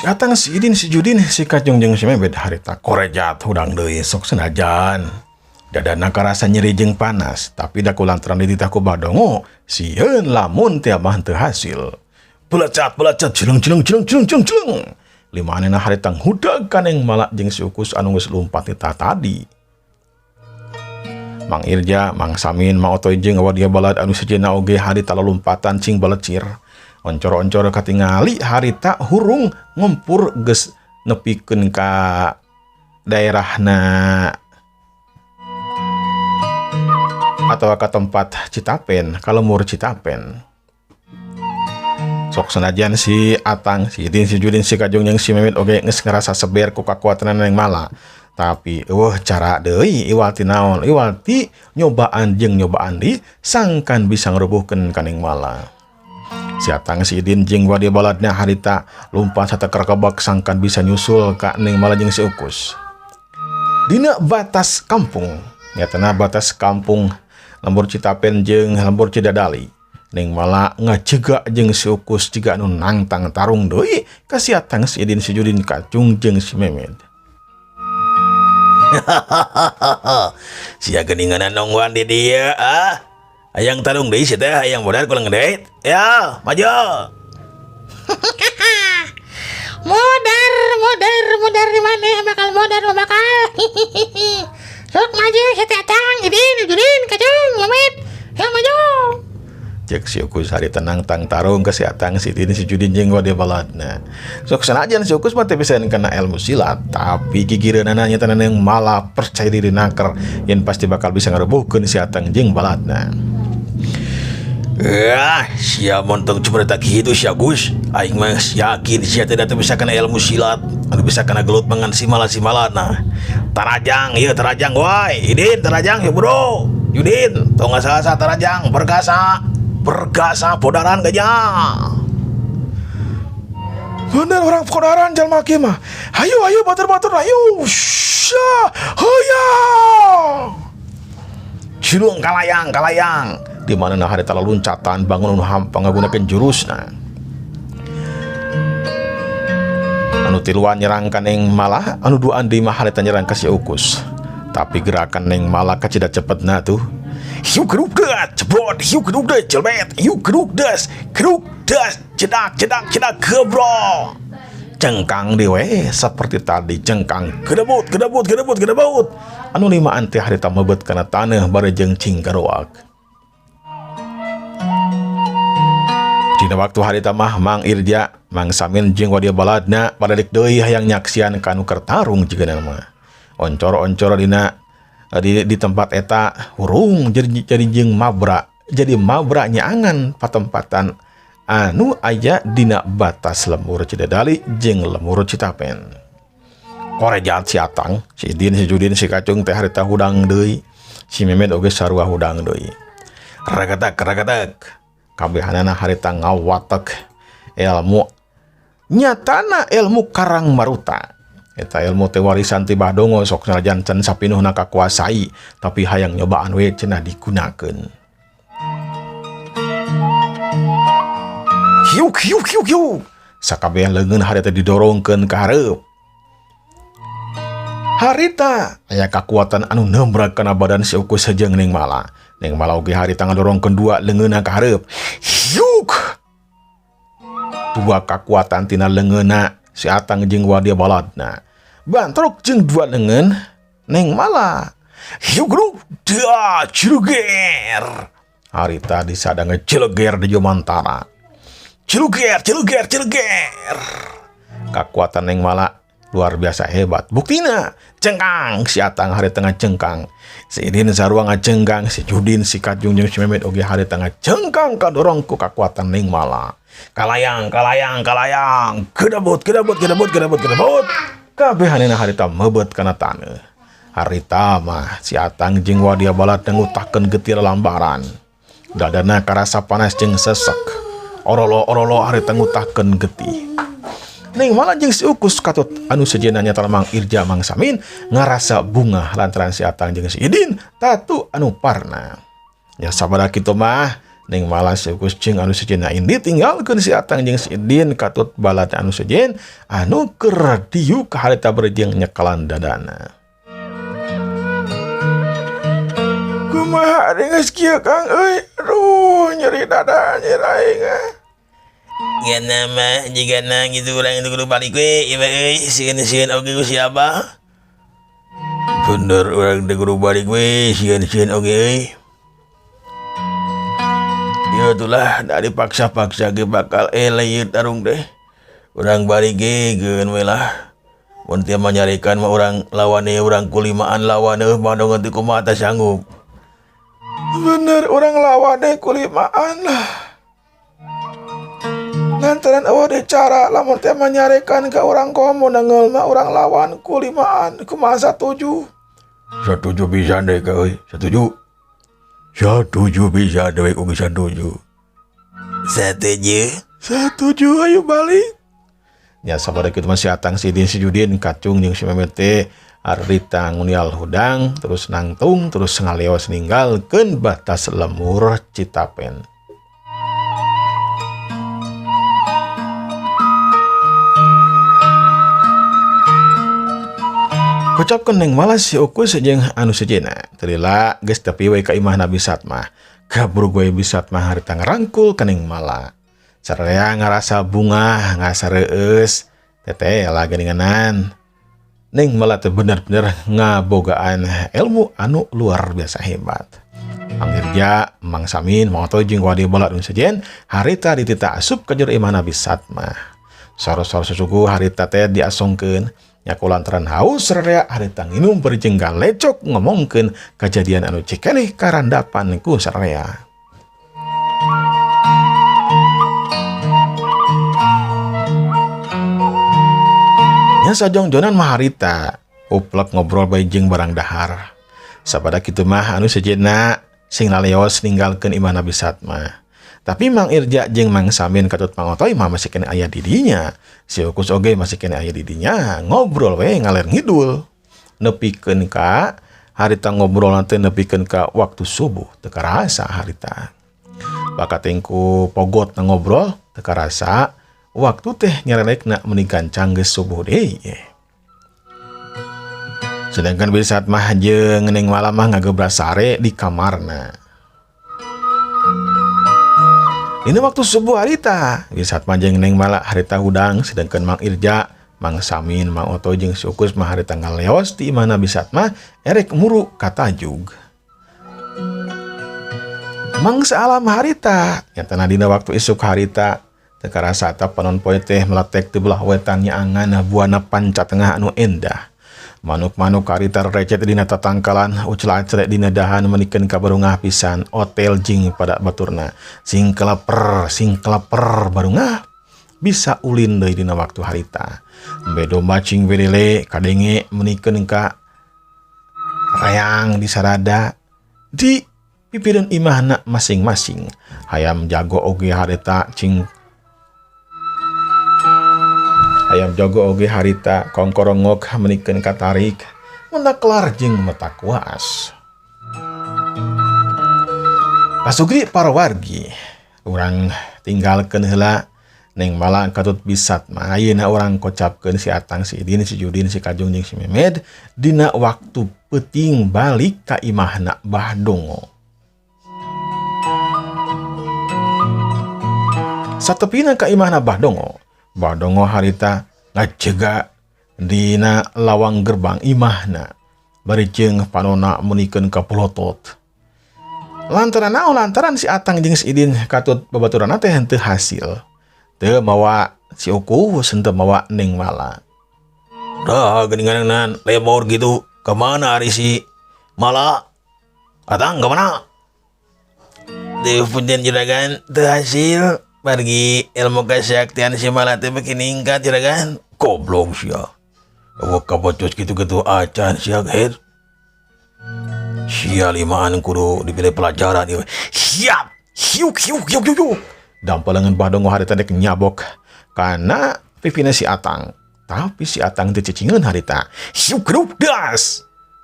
Si Atang, si Idin, si Judin, si Kajong jeung si Mebet harita korejat hudang deui sok senajan dadana karasa nyeri jeung panas, tapi da kulantaran dititah ku Badongo sieun lamun teu mah teu hasil. Belecat cileng limanena harita hudag kaneng malak jeung si Ukus anu geus lumpat titah tadi. Mang Irja, Mang Samin, Mang Otoy jeung Wadia Balad anu sejenna oge harita lalumpatan cing balecir. Oncor-oncor katingali harita hurung ngempur geus nepikeun ka daerahna atau ke tempat Citapen, ka lemur Citapen. Sok senajan si Atang, si Idin, si Judin, si Kajong jeung si Memet oge geus ngerasa seber ku kakuatan yang mala. Tapi cara deui iwal ti naon? Iwal ti nyobaan jeung nyobaan di sangkan bisa ngeurubuhkeun kaneng mala. Si Atang, si Idin jeung Wadia Baladna harita lumpat sata kerekebak sangkan bisa nyusul ka Neng Mala jeung si Ukus. Dina batas kampung, nyatana batas kampung lembur Citapen jeung lembur Cidadali. Neng Mala ngajega jeung si Ukus jiga anu nangtang tarung deui ka si Atang, si Idin, si Judin, Kacung jeung si Memet. Sia geuningan nongwan di dieu hayang tarung deui sia teh hayang modal kulang ngedeit. Ya, maju. modar di mana bakal modar sok maju si Atang, Idin, Judin, Kacung, Memet. Ya maju. Cek si Ukus hari tenang tang tarung ke si Atang, si Idin, si Judin jeung Wadia Baladna. Sok sanajan si Ukus mah teu bisa kena ilmu silat, tapi gigireunana nyata Neng Mala percaya diri naker yen pasti bakal bisa ngarubuhkeun si Atang jeung Baladna. Sia montong cuma tak gitu sia Gus. Aing mah yakin sia teh bisa kena ilmu silat, anu bisa kena gelut mangan si malana. Tarajang, ieu tarajang wae. Idin tarajang ya bro. Judin, tong asa-asa tarajang bergasa podaran gajah. Bener orang podaran jalma kieu mah. Hayu batur hayu. Hoya. Cilung kalayang. Di mana nah harita loncatan bangun hampang ngagunakeun jurusna. Anu tiluan nyerang ka Neng Mala, anu duaan di mah harita nyerang ka si Ukus. Tapi gerakan Neng Mala kacida cepetna tuh. Hiu kerukdet, cebrot, hiu kerukdet, celbet, hiu kerukdes, cedak gebro. Cengkang dewe seperti tadi cengkang kedebut. Anu limaan teh harita mebet kana taneuh barejeng cingkaroak. Dina waktu harita mah Mang Irja, Mang Samin jeung Wadia Baladna balik deui hayang nyaksian kanu kertarung jigeuna mah. Oncor-oncor di tempat eta hurung jadi jeung mabra. Jadi mabra nyaangan patempatan anu aya dina batas lemur Cidadali jeung lemur Citapen. Korejat si Atang, si Idin, si Judin, si Kacung teh harita hudang deui. Si Memet oge sarua hudang deui. Ragatak. Kabehanana harita ngawatek ilmu nyatana ilmu karang maruta. Eta ilmu teh warisan ti Badongo sok sanajan can sapinuhna kakuasai, tapi hayang nyobaan we cenah digunakeun. Hiu. Sakabeh leungeun harita didorongkeun ka hareup. Harita aya kakuatan anu nembrag kana badan si Ukus jeung Neng Mala. Neng Mala oge harita ngadorongkeun dua leungeunna ka hareup. Hiuk. Dua kakuatan tina leungeunna si Atang jeung Wadia Baladna. Bantrok jeung dua leungeun Neng Mala. Hiuk da ciluger. Harita disadang ciluger di Jomantara. Ciluger. Kakuatan Neng Mala luar biasa hebat. Buktina cengkang si Atang hari tengah cengkang, si Idin sarua ngacengkang, si Judin, si Kacung jeung si Memet oge hari tengah cengkang kadorong ku kakuatan Neng Mala. Kalayang kedebut. Kabehanana harita mebet kana taneuh. Harita mah si Atang jeung Wadia Balad ngutahkeun getir lambaran. Dadana karasa panas jeung sesek. Orolo harita ngutahkeun getih. Neng Mala jeung si Ukus katut anu sejenna nyata Mang Irja, Mang Samin ngarasa bunga lantaran si Atang jeung si Idin tatu anu parna. Ya sabada kitu mah Ning malah si Ukus jeung anu sejenna indi tinggalkeun si Atang jeung si Idin katut balad anu sejen anu keur diu ka harita berjeng nyekalan dadana. Kumaha geus kieu Kang euy? Aduh nyeri dada nyeri aing. Gana mah jigana gitu urang itu kudu balik we ieu euy sieun oge ku si Abah. Bener urang teh kudu balik we sieun oge euy. Ya itulah dari paksa-paksa ge bakal eleuit arung deh. Urang balik ge geun we lah. Mun teu manyarekan mah urang lawane urang kulimaan lawane bandung teu kumaha teh sanggup. Bener urang lawane kulimaan lah. Lantaran eueuh deui cara lamun teu manyarekan ka urang komo nangeul mah urang lawan kulimaan kumaha satuju. Satuju bisa deh ka euy, satuju. Satuju bisa deh ugi satuju. Satuju ayo balik. Ya sabada kitu mah si Atang si Idin si Judin kacung jeung si Memet teh harita ngunial hudang terus nangtung terus ngaleos ninggalkeun batas lemur Citapen. Kocapkeun Neng malah si Ukus jeung anu sejenna teu lila geus tepi we ka imahna Bisatmah. Kabur gue Bisatmah harita ngarangkul ka Neng malah. Sararea ngarasa bunga ngasareueus teteh lah geuninganan. Neng malah teh bener-bener ngabogaan ilmu anu luar biasa hebat. Mang Irja, Mang Samin, Mang Oto jeung wadi bola anu sejen harita ditita asup ka jero imahna Bisatmah. Soro-soro susugu harita teh diasongkeun nya kulantaran haus sararea harita nginum berjenggal lecok ngomongkeun kejadian anu cekeleh karandapan ku sararea. Nya sajongjonan mah harita uplek ngobrol bae jeung barang dahar. Sabada kitu mah anu sejenna sing laleos ninggalkeun imahna Bisatmah. Tapi Mang Irja jeung Mang Samin katut Mang Otoy mah masih kena aya di dinya. Si Ukus oge masih kena aya di dinya, ngobrol we ngaler ngidul. Nepikeun ka harita ngobrol teh nepikeun ka waktu subuh teu karasa harita. Bakatingku pogot na ngobrol teu karasa waktu teh nyarelekna meuni gancang geus subuh deui. Sedangkan Bisatmah jeung Neng malah mah ngagebras sare di kamarna. Ini waktu subuh harita, Bisatmah jeung Neng malah harita hudang, sedangkan Mang Irja, Mang Samin, Mang Oto jeung si Ukus mah harita ngaleos di imahna Bisatmah erek muru ka Tajug. Mang saalam harita, nyatana dina waktu isuk harita, teu karasa eta panon poe teh meletek di belah wetan nyaangan buana panca tengah anu endah. Manuk-manuk harita recet dina tatangkalan ucel-acel dina dahan menikeun ka barungah pisan otel jing pada baturna sing keleper barungah bisa ulin deui dina waktu harita bedo macing welele kadenge menikeun ka reang di sarada di pipireun imahna masing-masing hayam jago oge harita cing hayam jago oge harita kongkorongok menikeun ka tarik mendak kelar jeung metak waas. Pasugri parawargi urang tinggalkeun heula Neng malah katut Bisatmah ayeuna urang kocapkeun si Atang si Idin si Judin si Kajung jeung si Memed dina waktu peuting balik ka imahna Bahdongo. Satepina ka imahna Bahdongo harita ngajega dina lawang gerbang imahna bari jeung panonna munikeun ka pelotot. Lantaran si Atang jeung si Idin katut babaturanna teh henteu hasil. Teu mawa si Ukus henteu mawa Neng malah. Dah geuninganan lemor gitu. Kemana hari si Mala? Atang kemana? Teu punten juragan teu hasil. Pergi ilmu kesaktian si Mala teh makin ningkat juragan. Goblok sia. Eueuh kabocos gitu-gitu acan sia geus. Sia limaan kudu dipilih pelajaran ieu. Siap. Hiuk. Dampelengan Bahdongo harita dek nyabok karena pipina si Atang. Tapi si Atang teu cicingeun harita. Hiuk grup gas.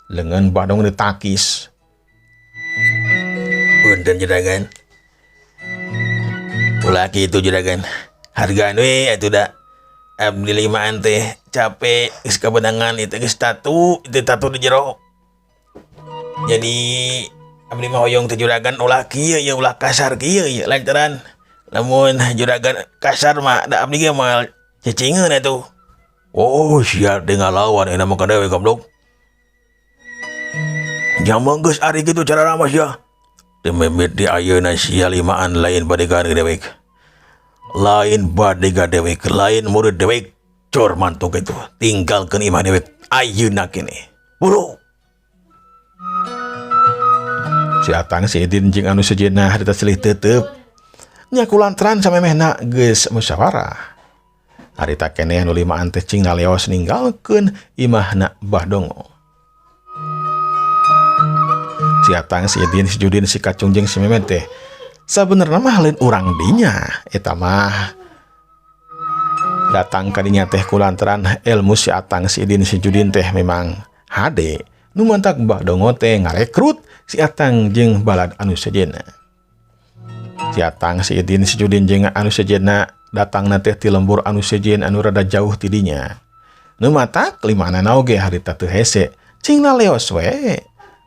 Lengan Bahdongo ditakis. Punten juragan. laki itu juragan hargaan we atuh da abdi limaan teh capek geus kabedangan itu geus tatu di jero jadi abdi mah hoyong teh juragan ulah kieu ya ulah kasar kieu ya lantaran lamun juragan kasar mah da abdi ge mah cecingeun atuh. Oh sia dengan lawan enak mah kadewe goblok. Jaman geus ari kitu cara ramah sia. Tememit di ayeuna sia limaan lain bade gade dewek. Lain bade gade dewek, lain murid dewek. Cor mantuk itu tinggalkeun imah dewek ayeuna kene. Buru. Si Atang si Idin jeung anu sejenna harita silih teuteup. Nya kulantaran samemehna geus musyawarah. Harita keneh anu limaan teh cingna leos ninggalkeun imahna Mbah Dongo. Si Atang, si Idin, si Judin, si Kacung jeung si Memet teh sabenerna mah lain urang dinya eta mah datang ka dinya teh kulantaran ilmu si Atang, si Idin, si Judin teh memang hade nu mantak Mbah Dongo teh ngarekrut si Atang jeung balad anu sejenna. Si Atang, si Idin, si Judin jeung anu sejenna datang teh ti lembur anu sejen anu rada jauh ti dinya. Nu matak limanana oge harita teu hese cingna leos we.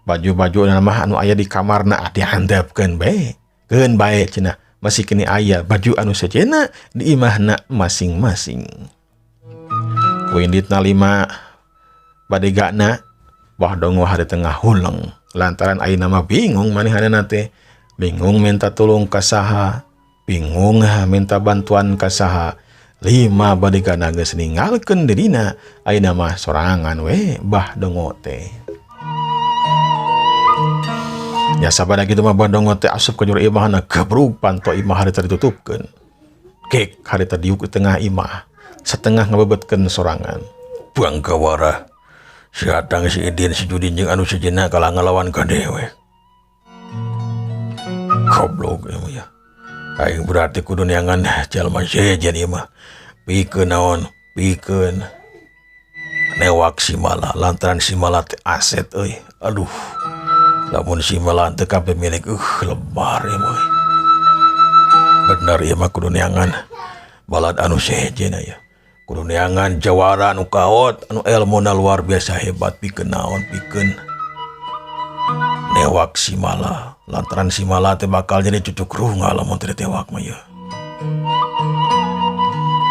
Baju-baju mah anu aya di kamarna dihandapkeun bae. Keun bae cenah masih kini aya baju anu sejenna di imahna masing-masing. Ku inditna 5 badegana Mbah Dongo hari tengah huleng lantaran ayeuna mah bingung manehanana teh. Bingung minta tolong ka saha, bingung minta bantuan ka saha. 5 badegana geus ninggalkeun dirina ayeuna mah sorangan we Mbah Dongo teh. Ya sabada kitu mah Mbah Dongo teh asup ka jero imahna gebrug panto imah harita ditutupkeun. Kek harita diuk di tengah imah, setengah ngabebetkeun sorangan. Bangkawara. Si Atang, si Idin, si Judin jeung anu sejenna kalah ngalawan ka dewe. Goblok ya. Aing berarti kudu neangan jalma sejen ieu mah. Pikeun naon? Pikeun newak si Mala lantaran si Mala teh aset euy. Aduh. Lamun si Mala teu kabeh milik lebar ya boy. Bener ieu mah kudu neangan balad anu sejen aya. Kudu neangan jawara anu kaot anu elmuna luar biasa hebat pikeun naon? Pikeun newak si Mala lantaran si Mala teh bakal jadi cucuk runga lamun teu ditewak mah ya.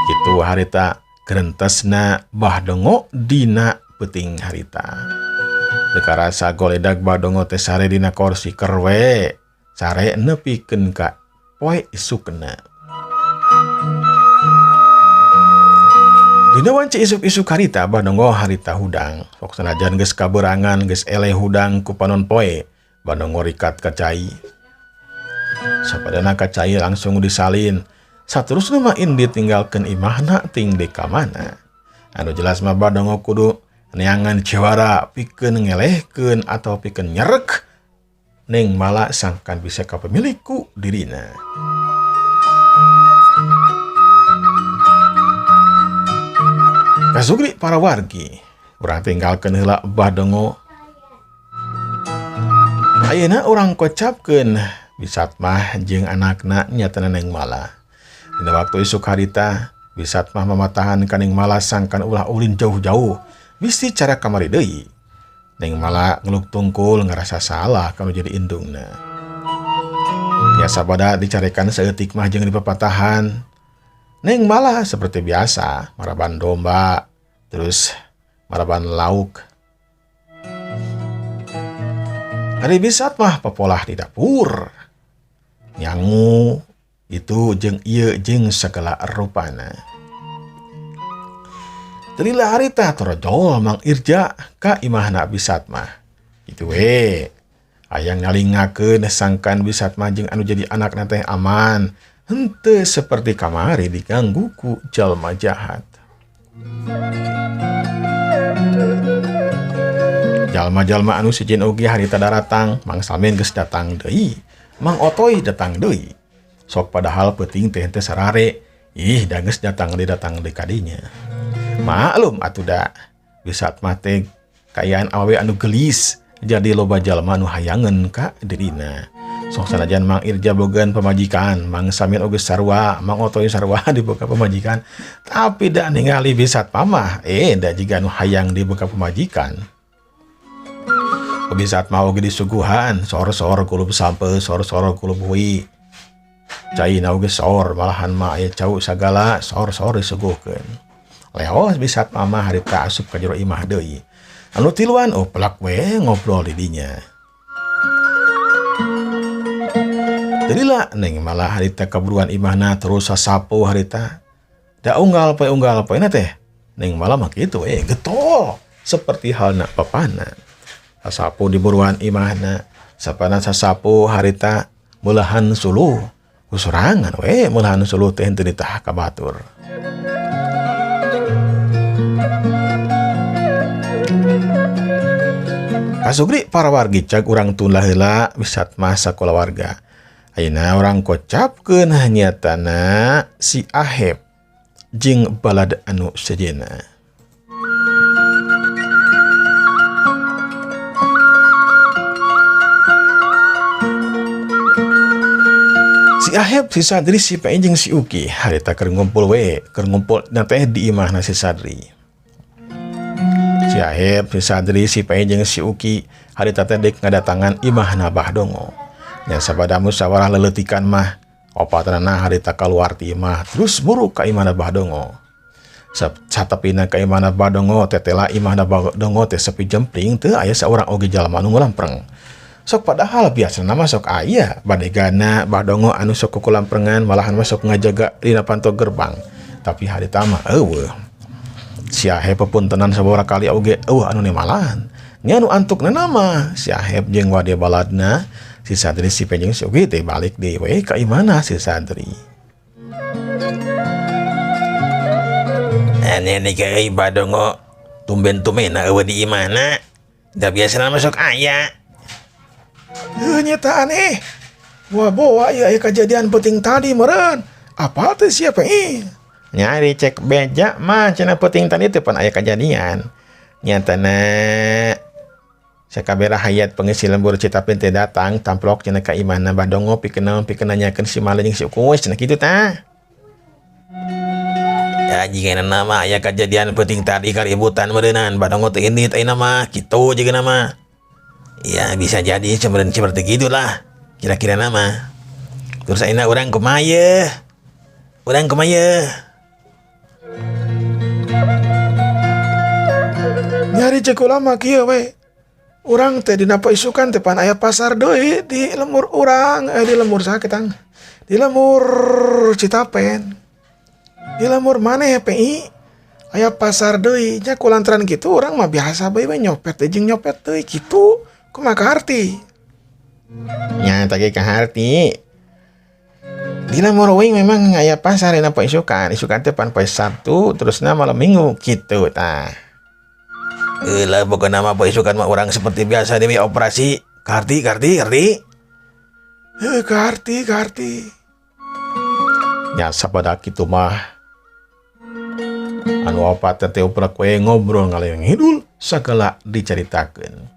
Kitu harita gerentesna Mbah Dongo dina peuting harita. Teu karasa goledag Mbah Dongo teh sare dina kursi keur we, sare nepikeun ka poe isukna. Dina wanci isuk-isuk harita Mbah Dongo harita hudang. Sok sanajan geus kaberangan geus eleh hudang ku panon poe, Mbah Dongo rikat ka cai. Sapadana ka cai langsung disalin. Saterusna mah indit tinggalkeun imahna ting di ka mana. Anu jelas mah Mbah Dongo kudu neangan jawara pikeun ngelehkeun atau pikeun nyerek ning Mala sangkan bisa ka pemilikku dirina. Kasugri para wargi, urang tinggalkeun heula Mbah Dongo. Ayeuna urang kocapkeun Bisat mah jeung anakna nyatana Neng Mala. Dina waktu isuk harita, Bisat mah mamatahan ka Neng Mala sangkan ulah ulin jauh-jauh, bisi cara kamari deui. Neng Mala ngeluk tungkul ngerasa salah kalau jadi indungna. Ya sabada dicarekan saeutik mah jeung dipapatahan. Neng Mala seperti biasa, maraban domba, terus maraban lauk. Hari Bisat mah papolah di dapur. Nyangu itu jeung ieu jeung segala rupana. Telila harita torojol Mang Irja ka imahna Bisat mah. Kitu we. Hayang ngalingakeun sangkan Bisat mah jeung anu jadi anakna teh aman. Henteu seperti kamari diganggu ku jalma jahat. Jalma-jalma anu sejen oge harita daratang, Mang Samin geus datang deui. Mang Otoy datang deui. Sok padahal peuting teh teu sarare, da geus datang deui kadinya. Maklum atuh da, Bisat mah teh kayaan awewe anu gelis, jadi loba jalma anu hayangeun ka dirina. Sok sanajan Mang Irja bogan pamajikan, Mang Samin oge sarua, Mang Otoy sarua dibuka pamajikan, tapi da ningali Bisat Mama, da jiga nu hayang dibuka pamajikan. Bisat mau oge disuguhan, sor-sor kulub sampe, sor-sor kulub hui. Cai na oge sor, malahan mah aya cau sagala sor-sor disuguhkeun. Leos Bisat Mama harita asup ka jero imah deui. Anu tiluan pelak we ngobrol di dinya. Jadilah neng malah harita kaburuan imahna terus sasapo harita. Da unggal poe na teh. Neng malah mah kitu getol seperti halna papana. Sasapo di buruan imahna, sapana sasapo harita mulahan suluh. Kusorangan mulahan suluh teh henteu ditah ka batur. Kasugri para wargi cag urang tun heula Bisat mah sakola warga. Ayeuna orang kocapkeun nyatana si Ahep jeung balad anu sejenna. Si Ahep, si Sadri, si Pai jeung si Uki harita keur ngumpul na teh di imahna si Sadri. Si Ahep, si Sadri, si Pai jeung si Uki harita teh dek ngadatangan imahna Bahdongo. Nya sabada musyawarah leleutikan mah opatanana harita kaluar ti imah terus buru ka imahna Bahdongo. Satepina ka imahna Bahdongo tetela imahna Bahdongo teh sepi jempling teu aya saurang oge jalma anu ngulampreng. Sok padahal biasana mah sok aya badegana Bahdongo anu sok kukulamperengan malahan mah sok ngajaga dina panto gerbang. Tapi harita mah eueuh. Si Ahep pepuntenan sabora kali oge anu nimalahan. Nya anu antukna mah si Ahep jeung wade baladna si Sadri si Pai jeung si Uki teh balik deui we ka imahna si Sadri. Ane ke Bahdongo tumben-tumena eueuh di imahna. Da biasana masuk aya. Nyata aneh. Boa ieu aya kejadian penting tadi meureun. Apal teh siapa Nyari cek beja mah cenah penting tadi teh pan aya kejadian. Nyatana sakabera hayat pengisi lembur Citapen teh datang tamplok cenah ka imahna Bahdongo pikeun nanyakeun si Mala jeung si Ukuus cenah kitu tah. Ya jigana nama aya kejadian penting tadi kaributan meureunan Bahdongo teh indit ayeuna mah kitu jigana mah. Ya bisa jadi seperti gitulah kira-kira nama. Terus ayeuna urang kumaha? Nyari cek ulama kieu we. Urang teh dina isukan teh pan aya pasar deui di lemur urang, di lemur saha ketang? Di lemur Citapen. Di lemur maneh PI aya pasar deui. Nya kulantaran kitu urang mah biasa bae nyopet jeung nyopet deui kitu. Kumaha kaharti? Nya teh ge kaharti. Di lemur uing memang aya pasar dina isukan. Isukan teh pan poe Sabtu terusna malam Minggu kitu tah. Lah pokoknya nama isukan mah orang seperti biasa deui operasi. Karti. Karti. Ya sabada kitu mah. Anu opat teh uprak we ngobrol ngaleung hidul sagala dicaritakeun.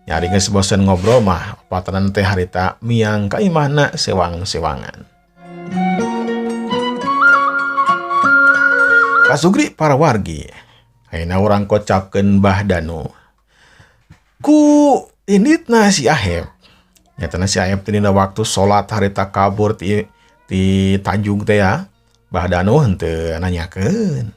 Nyari geus bosen ngobrol mah opatanan teh harita miang ka imahna sewang-sewangan. Kasugri para wargi. Ayeuna urang kocapkeun Bahdanu. Ku inditna si Ahep. Nyatana si Ahep teh dina waktu salat harita kabur ti Tanjung teh ya. Bahdanu henteu nanyakeun.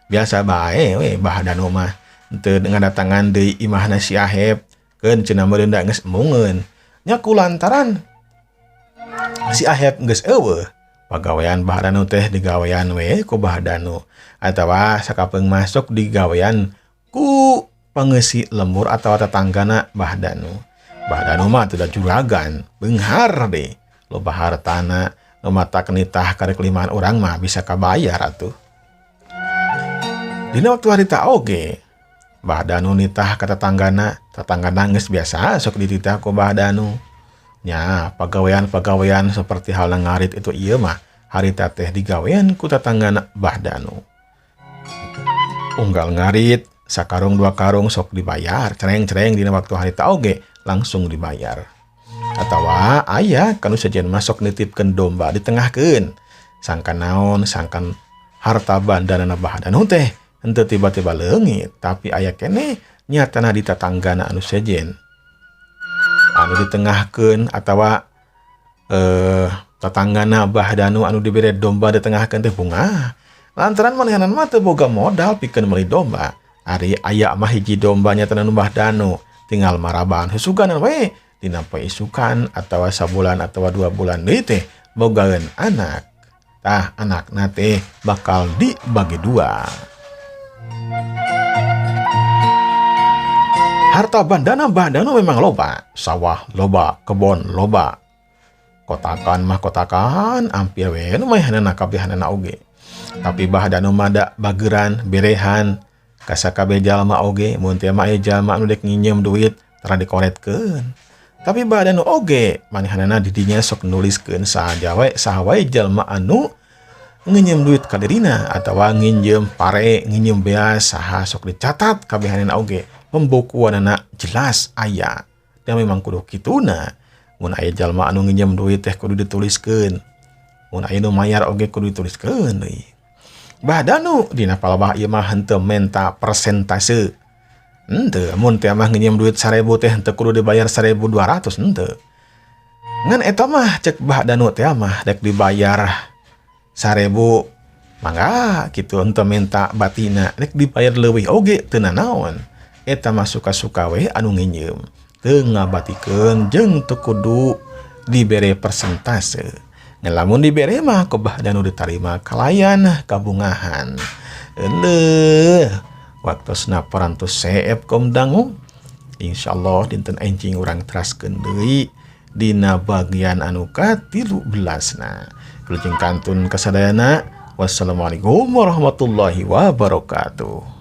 Biasa bae we Bahdanu mah henteu ngadatangan deui imahna si Ahep. Keun cenah meureun da geus emungeun. Nya kulantaran si Ahep geus eueuh. Pagawean Bahdanu teh digawean we ku Bahdanu. Atawa sakapeung masuk digawean ku pangeusi lemur atawa tetanggana Bahdanu. Bahdanu mah teu da juragan, beunghar deh. Loba hartana, nu matak nitah karek limaan urang mah bisa kabayar atuh. Dina waktu harita oge, Bahdanu nitah ka tetanggana geus biasa sok dititah ku Bahdanu. Nya pagawean seperti halna ngarit itu ieu mah harita teh digawean ku tetanggana Bahdanu. Unggal ngarit sakarung dua karung sok dibayar, cereng dina waktu harita oge langsung dibayar. atawa aya kanu sejen masuk nitipkeun domba ditengahkeun sangkan naon sangkan harta bandana Bahdanu teh henteu tiba-tiba leungit tapi aya keneh nyatana di tatanggana anu sejen anu ditengahkeun atawa tatanggana Bahdanu anu dibere domba ditengahkeun teh bunga lantaran manehanan mah teu boga modal pikeun meuli domba ari aya mah hiji domba nyatana nu Bahdanu tinggal marabaan husuganan we dina poe isukan atawa sabulan atawa 2 bulan deui teh bogaeun anak tah anakna teh bakal dibagi 2. Harta bandana Bahdanu memang loba, sawah loba, kebon loba. Kotakan mah kotakan, ampir we nu mayahanana kabehanana oge. Tapi Bahdanu mah da bageran, berehan, ka sakabeh jalma oge, mun teu mah aya jalma anu dek nginjem duit tara dikoretkeun. Tapi Bahdanu oge, manehanana di dinya sok nuliskeun saha wae jalma anu nginjem duit ka dirina atawa nginjem pare, nginjem beas saha sok dicatat kabehanana oge. Pembukuanana jelas aya. Dan memang kudu kituna. Mun aya jalma anu nginjem duit teh kudu dituliskeun. Mun aya nu mayar oge kudu dituliskeun deui. Bahdanu dina palebah ieu mah henteu menta persentase. Henteu, mun teh mah nginjem duit 1000 teh henteu kudu dibayar 1200 henteu. Ngan eta mah cek Bahdanu teh mah dek dibayar 1000 mangga kitu henteu menta batina dek dibayar leuwih oge teu nanaon. Eta mah suka-suka we anu nginjem teu ngabatikeun jeung teu kudu dibere persentase. Ngan lamun dibere mah ku Bahdanu ditarima kalayan kabungahan. Euleuh waktosna parantos seep kom dangu. Insyaallah dinten enjing urang teraskeun deui dina bagian anu ka-13na. Kulujeng kantun kasadayana. Wassalamualaikum warahmatullahi wabarakatuh.